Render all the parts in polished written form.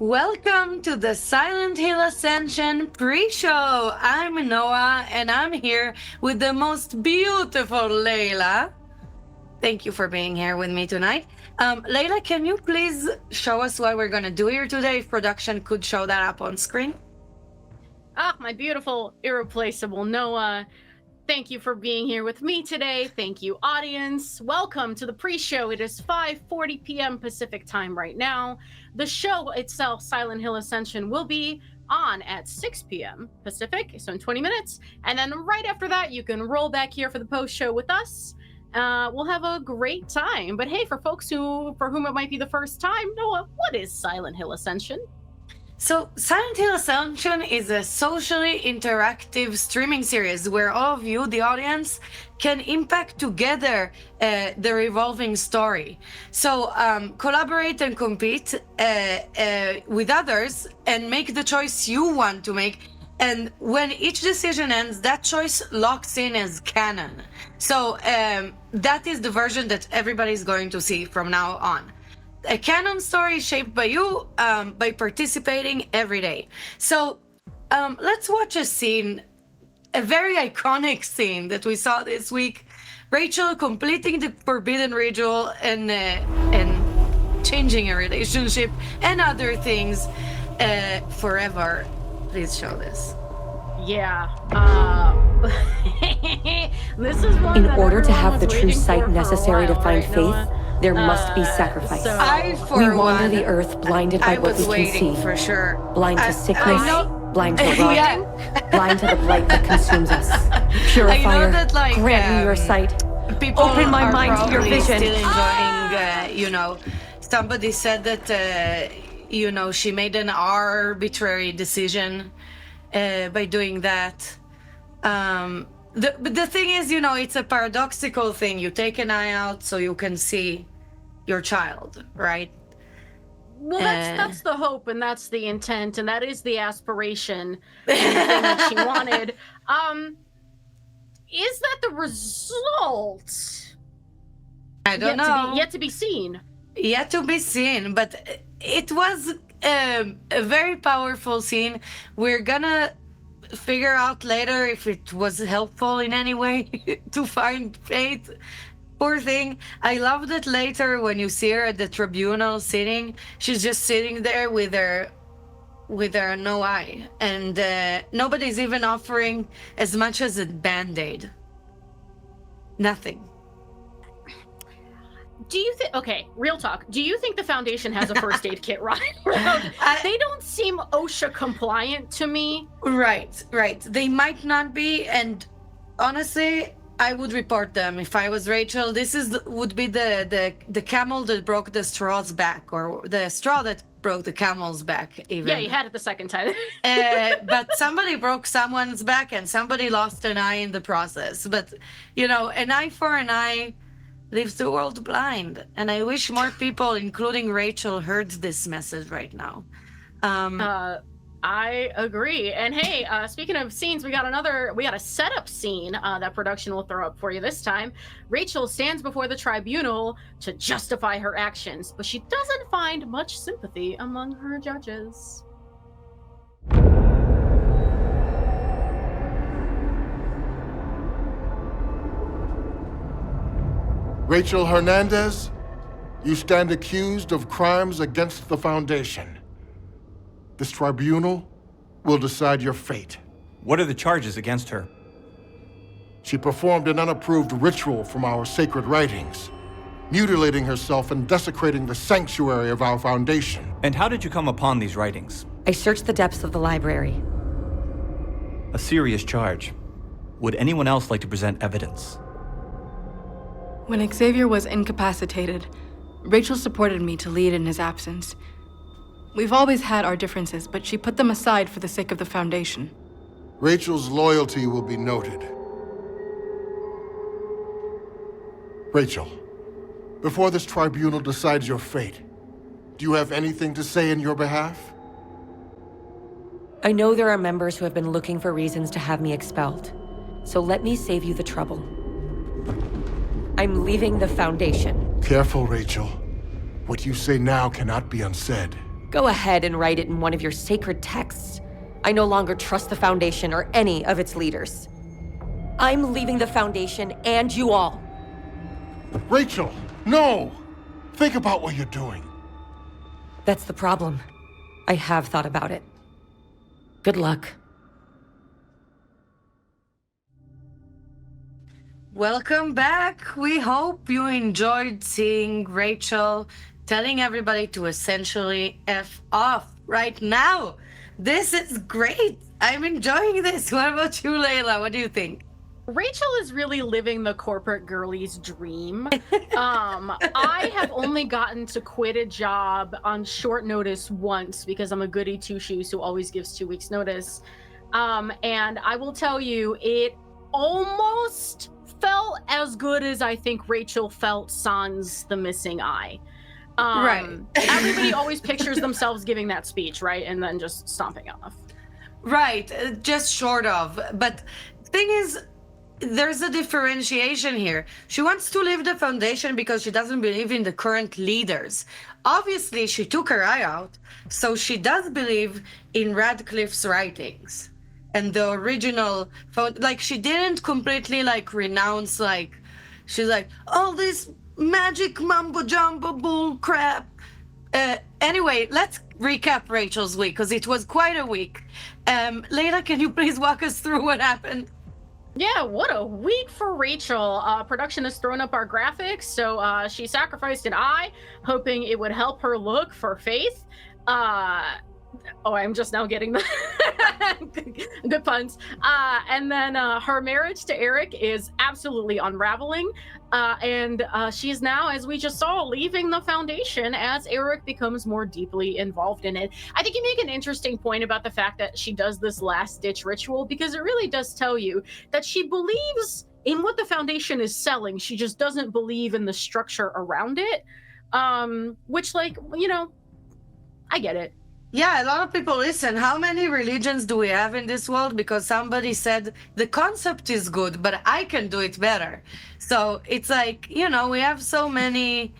Welcome to the Silent Hill Ascension pre-show. I'm Noah and I'm here with the most beautiful Layla. Thank you for being here with me tonight. Layla, can you please show us what we're going to do here today? If production could show that up on screen. My beautiful, irreplaceable Noah. Thank you for being here with me today. Thank you, audience. Welcome to the pre-show. It is 5:40 p.m. Pacific time right now. The show itself, Silent Hill Ascension, will be on at 6 p.m. Pacific, so in 20 minutes. And then right after that, you can roll back here for the post-show with us. We'll have a great time. But hey, for folks for whom it might be the first time, Noah, what is Silent Hill Ascension? So, Silent Hill Ascension is a socially interactive streaming series where all of you, the audience, can impact together the revolving story. So, collaborate and compete with others and make the choice you want to make. And when each decision ends, that choice locks in as canon. So, that is the version that everybody's going to see from now on. A canon story shaped by you by participating every day. So let's watch a scene, a very iconic scene that we saw this week. Rachel completing the forbidden ritual and changing a relationship and other things forever. Please show this. Yeah. This is one. In order to have the true sight necessary to find faith, there must be sacrifice. We wander the earth blinded by what we can see. For sure. Blind to sickness, blind to rot, blind to the blight that consumes us. Purifier, grant me your sight. Open my mind to your vision. Still enjoying, somebody said that, she made an arbitrary decision by doing that. But the thing is, it's a paradoxical thing. You take an eye out so you can see your child, right? Well, that's the hope, and that's the intent, and that is the aspiration, and the thing that she wanted. Is that the result? I don't know. Yet to be seen. Yet to be seen, but it was a very powerful scene. We're gonna figure out later if it was helpful in any way to find faith. Poor thing. I love that later when you see her at the tribunal sitting, she's just sitting there with her no eye, and nobody's even offering as much as a band-aid. Nothing. Do you think, okay, real talk, do you think the Foundation has a first aid kit, right? They don't seem OSHA compliant to me. Right. They might not be, and honestly, I would report them if I was Rachel. This would be the camel that broke the straw's back, or the straw that broke the camel's back, even. Yeah, you had it the second time. But somebody broke someone's back, and somebody lost an eye in the process. But, an eye for an eye leaves the world blind, and I wish more people, including Rachel, heard this message right now. I agree. And hey, speaking of scenes, we got a setup scene that production will throw up for you this time. Rachel stands before the tribunal to justify her actions, but she doesn't find much sympathy among her judges. Rachel Hernandez, you stand accused of crimes against the Foundation. This tribunal will decide your fate. What are the charges against her? She performed an unapproved ritual from our sacred writings, mutilating herself and desecrating the sanctuary of our Foundation. And how did you come upon these writings? I searched the depths of the library. A serious charge. Would anyone else like to present evidence? When Xavier was incapacitated, Rachel supported me to lead in his absence. We've always had our differences, but she put them aside for the sake of the Foundation. Rachel's loyalty will be noted. Rachel, before this tribunal decides your fate, do you have anything to say in your behalf? I know there are members who have been looking for reasons to have me expelled, so let me save you the trouble. I'm leaving the Foundation. Careful, Rachel. What you say now cannot be unsaid. Go ahead and write it in one of your sacred texts. I no longer trust the Foundation or any of its leaders. I'm leaving the Foundation and you all. Rachel, no! Think about what you're doing. That's the problem. I have thought about it. Good luck. Welcome back. We hope you enjoyed seeing Rachel telling everybody to essentially F off right now. This is great. I'm enjoying this. What about you, Layla? What do you think? Rachel is really living the corporate girlie's dream. I have only gotten to quit a job on short notice once because I'm a goody two-shoes who always gives 2 weeks notice. And I will tell you, it almost felt as good as I think Rachel felt sans the missing eye. Right. Everybody always pictures themselves giving that speech, right? And then just stomping off. Right. Just short of. But thing is, there's a differentiation here. She wants to leave the Foundation because she doesn't believe in the current leaders. Obviously, she took her eye out, so she does believe in Radcliffe's writings and the original. Like, she didn't completely like renounce. Like, she's like, all this magic mumbo jumbo bull crap. Anyway, let's recap Rachel's week because it was quite a week. Layla, can you please walk us through what happened? Yeah, what a week for Rachel. Production has thrown up our graphics, so she sacrificed an eye, hoping it would help her look for Faith. I'm just now getting the good puns. And then her marriage to Eric is absolutely unraveling. And she is now, as we just saw, leaving the Foundation as Eric becomes more deeply involved in it. I think you make an interesting point about the fact that she does this last-ditch ritual, because it really does tell you that she believes in what the Foundation is selling. She just doesn't believe in the structure around it. Which, like, you know, I get it. Yeah, a lot of people listen. How many religions do we have in this world? Because somebody said the concept is good, but I can do it better. So it's like, you know, we have so many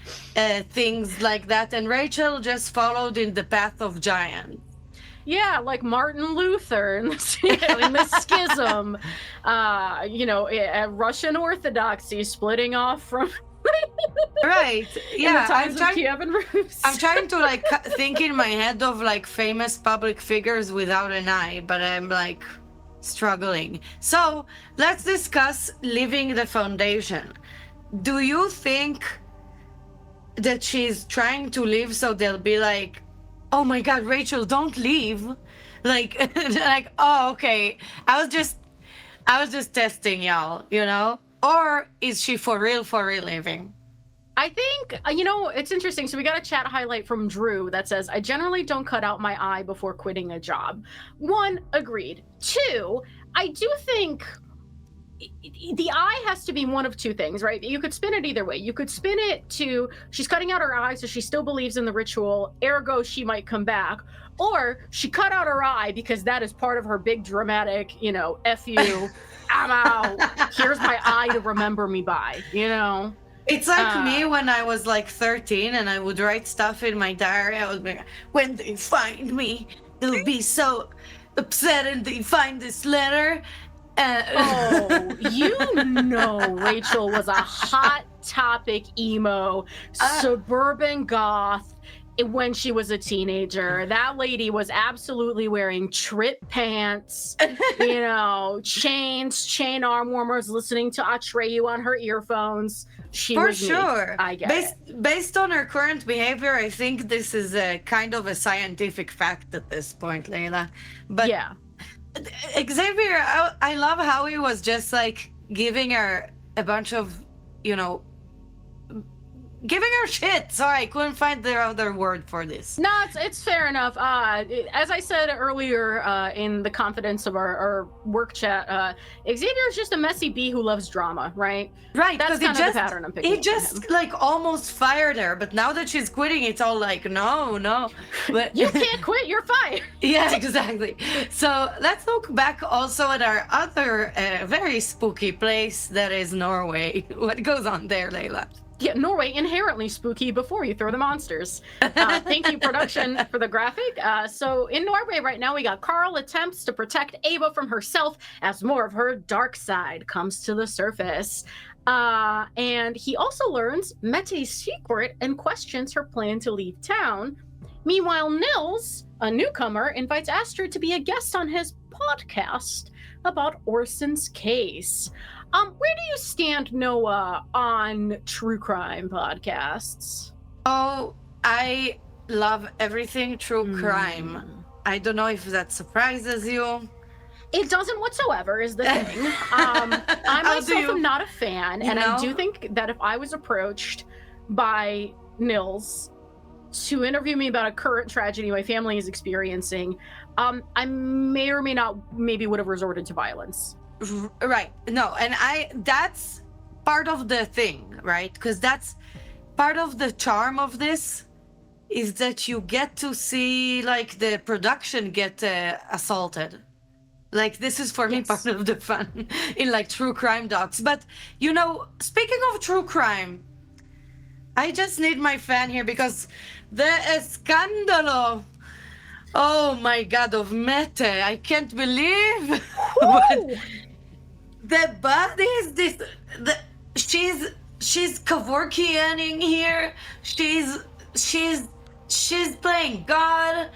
things like that. And Rachel just followed in the path of giants. Yeah, like Martin Luther in the schism. Russian Orthodoxy splitting off from... Right. Yeah. I'm trying to like think in my head of like famous public figures without an eye, but I'm like struggling. So let's discuss leaving the Foundation. Do you think that she's trying to leave so they'll be like, oh my God, Rachel, don't leave? Like, like, oh, okay. I was just testing y'all, you know? Or is she for real leaving? I think, it's interesting. So we got a chat highlight from Drew that says, I generally don't cut out my eye before quitting a job. 1, agreed. 2, I do think the eye has to be one of 2 things, right? You could spin it either way. You could spin it to, she's cutting out her eye, so she still believes in the ritual, ergo she might come back. Or she cut out her eye because that is part of her big dramatic, F you, I'm out. Here's my eye to remember me by, It's like me when I was like 13 and I would write stuff in my diary. I would be like, when they find me, they'll be so upset and they find this letter. Rachel was a hot topic emo, suburban goth. When she was a teenager, that lady was absolutely wearing trip pants, chains, chain arm warmers, listening to Atreyu on her earphones. She For was sure. Me. I get it. Based on her current behavior, I think this is a kind of a scientific fact at this point, Layla. But yeah, Xavier, I love how he was just like giving her a bunch of, giving her shit. Sorry, I couldn't find the other word for this. No, it's fair enough. As I said earlier in the confidence of our work chat, Xavier is just a messy bee who loves drama, right? Right, that's kind of the pattern I'm picking up. He just like almost fired her, but now that she's quitting, it's all like, no. But you can't quit, you're fired. Yeah, exactly. So let's look back also at our other very spooky place that is Norway. What goes on there, Layla? Yeah, Norway, inherently spooky before you throw the monsters. Thank you, production, for the graphic. So in Norway right now, we got Carl attempts to protect Ava from herself as more of her dark side comes to the surface. And he also learns Mette's secret and questions her plan to leave town. Meanwhile, Nils, a newcomer, invites Astrid to be a guest on his podcast about Orson's case. Where do you stand, Noah, on true crime podcasts? Oh, I love everything true crime. I don't know if that surprises you. It doesn't whatsoever, is the thing. I myself am not a fan, and I do think that if I was approached by Nils to interview me about a current tragedy my family is experiencing, I may or may not would have resorted to violence. Right. No, and that's part of the thing, right? Because that's part of the charm of this is that you get to see like the production get assaulted. Like this is for me part of the fun in like true crime docs. But you know, speaking of true crime, I just need my fan here because the escándalo, oh my God, of Mette, I can't believe the bodies. She's Kevorkianing here. She's playing God.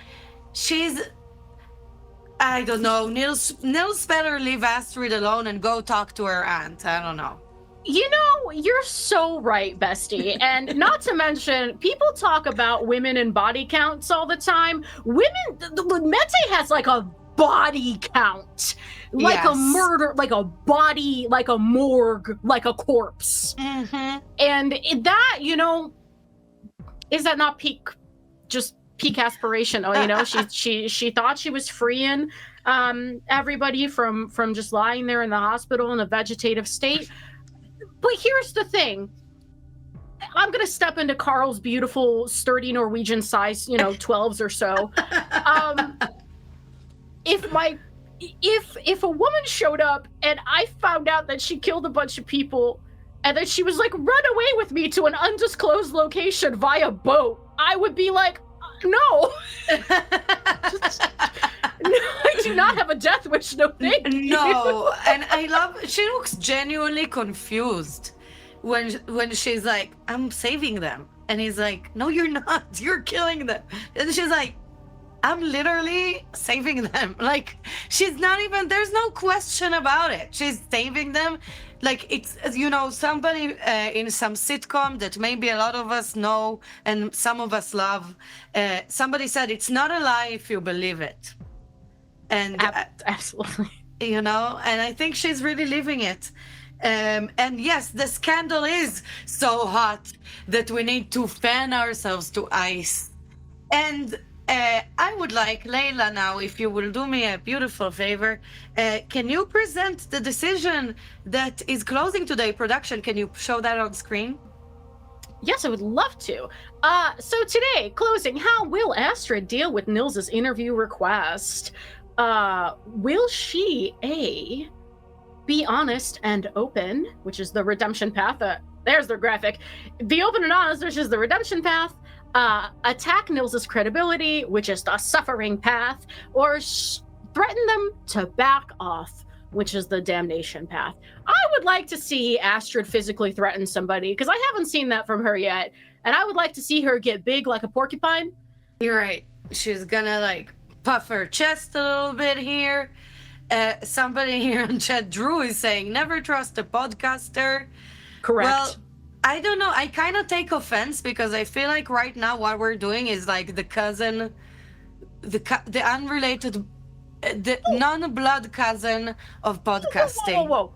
I don't know. Nils better leave Astrid alone and go talk to her aunt. I don't know. You know, you're so right, bestie. And not to mention, people talk about women and body counts all the time. Mette has like a body count. Like a murder, like a body, like a morgue, like a corpse. Mm-hmm. And that, you know, is that not peak aspiration? Oh, you know, she thought she was freeing everybody from just lying there in the hospital in a vegetative state. But here's the thing. I'm going to step into Carl's beautiful, sturdy Norwegian size, 12s or so. If a woman showed up and I found out that she killed a bunch of people and that she was like, run away with me to an undisclosed location via boat, I would be like, no. I do not have a death wish, no thank you. No, and she looks genuinely confused when she's like, I'm saving them. And he's like, no, you're not. You're killing them. And she's like, I'm literally saving them. Like, she's not even, there's no question about it. She's saving them. Like, it's, somebody in some sitcom that maybe a lot of us know and some of us love, somebody said, it's not a lie if you believe it. And absolutely. And I think she's really living it. And yes, the scandal is so hot that we need to fan ourselves to ice. And I would like, Layla, now, if you will do me a beautiful favor, can you present the decision that is closing today? Production, can you show that on screen? Yes, I would love to. So today, closing, how will Astrid deal with Nils's interview request? Will she, A, be honest and open, which is the redemption path? There's the graphic. Be open and honest, which is the redemption path. Attack Nils's credibility, which is the suffering path, or threaten them to back off, which is the damnation path. I would like to see Astrid physically threaten somebody, because I haven't seen that from her yet, and I would like to see her get big like a porcupine. You're right. She's gonna, like, puff her chest a little bit here. Somebody here on chat, Drew, is saying, never trust a podcaster. Correct. Well, I don't know. I kind of take offense because I feel like right now what we're doing is like the cousin, the unrelated, the non-blood cousin of podcasting. Whoa.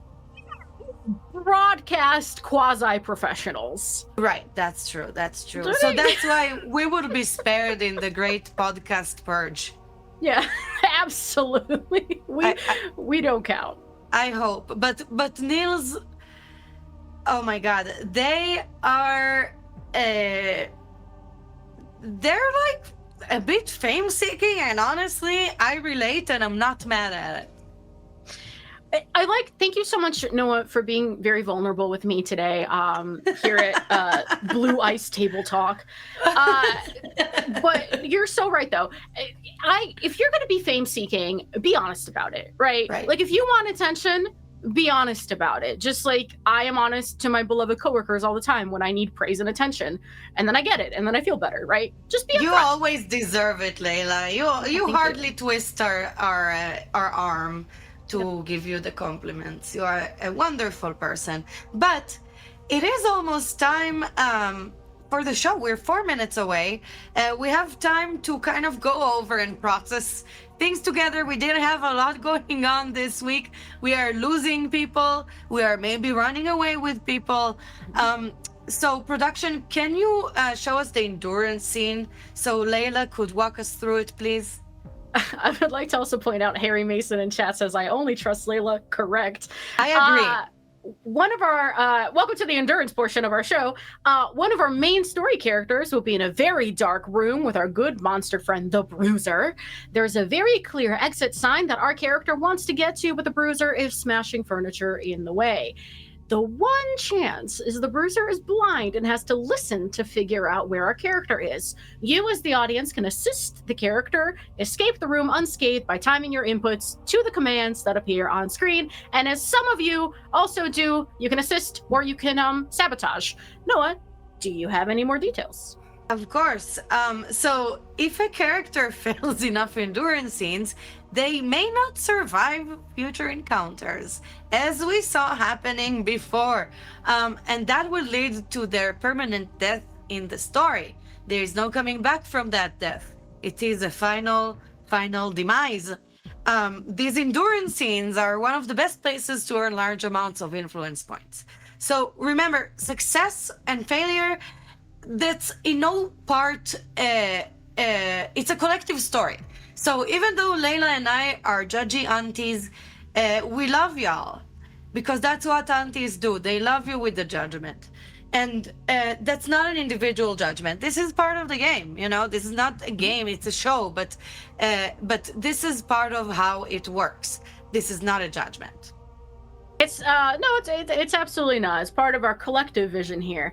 Broadcast quasi-professionals. Right, that's true. So that's why we would be spared in the great podcast purge. Yeah, absolutely. We don't count. I hope. But Nils, oh my God, they are, they're like a bit fame-seeking, and honestly, I relate and I'm not mad at it. Thank you so much, Noah, for being very vulnerable with me today here at Blue Ice Table Talk. But you're so right, though. If you're going to be fame-seeking, be honest about it, right? Like, if you want attention, be honest about it. Just like I am honest to my beloved coworkers all the time when I need praise and attention, and then I get it, and then I feel better, right? Just be upfront. You always deserve it, Layla. You hardly twist our arm to give you the compliments. You are a wonderful person. But it is almost time for the show. We're 4 minutes away. We have time to kind of go over and process things together. We didn't have a lot going on this week. We are losing people. We are maybe running away with people. So production, can you show us the endurance scene so Layla could walk us through it, please? I would like to also point out Harry Mason in chat says, I only trust Layla. Correct. I agree. One of our, welcome to the endurance portion of our show. One of our main story characters will be in a very dark room with our good monster friend, the Bruiser. There's a very clear exit sign that our character wants to get to, but the Bruiser is smashing furniture in the way. The one chance is the Bruiser is blind and has to listen to figure out where our character is. You, as the audience, can assist the character escape the room unscathed by timing your inputs to the commands that appear on screen. And as some of you also do, you can assist or you can sabotage. Noah, do you have any more details? Of course. So if a character fails enough endurance scenes, they may not survive future encounters, as we saw happening before. And that would lead to their permanent death in the story. There is no coming back from that death. It is a final demise. These endurance scenes are one of the best places to earn large amounts of influence points. So remember, success and failure, that's in no part, it's a collective story. So even though Layla and I are judgy aunties, we love y'all because that's what aunties do. They love you with the judgment. And that's not an individual judgment. This is part of the game, you know? This is not a game, it's a show, but this is part of how it works. This is not a judgment. It's it's absolutely not. It's part of our collective vision here.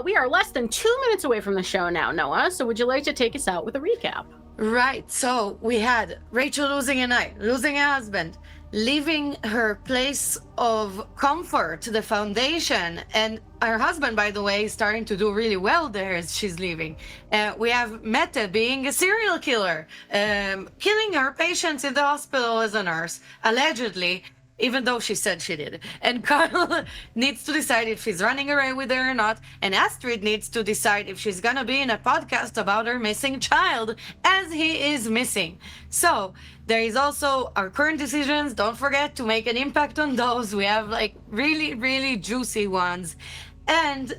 We are less than 2 minutes away from the show now, Noah. So would you like to take us out with a recap? Right. So we had Rachel losing a knight, losing a husband, leaving her place of comfort, the foundation, and her husband, by the way, is starting to do really well there as she's leaving. We have Mette being a serial killer, killing her patients in the hospital as a nurse, allegedly, even though she said she did. And Carl needs to decide if she's running away with her or not. And Astrid needs to decide if she's gonna be in a podcast about her missing child, as he is missing. So there is also our current decisions. Don't forget to make an impact on those. We have like really, really juicy ones. And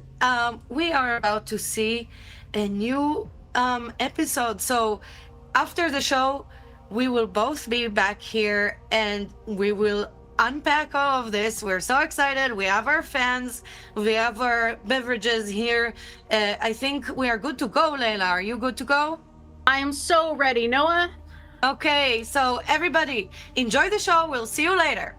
we are about to see a new episode. So after the show, we will both be back here and we will unpack all of this. We're so excited. We have our fans. We have our beverages here. I think we are good to go, Layla. Are you good to go? I am so ready, Noah. Okay, so everybody, enjoy the show. We'll see you later.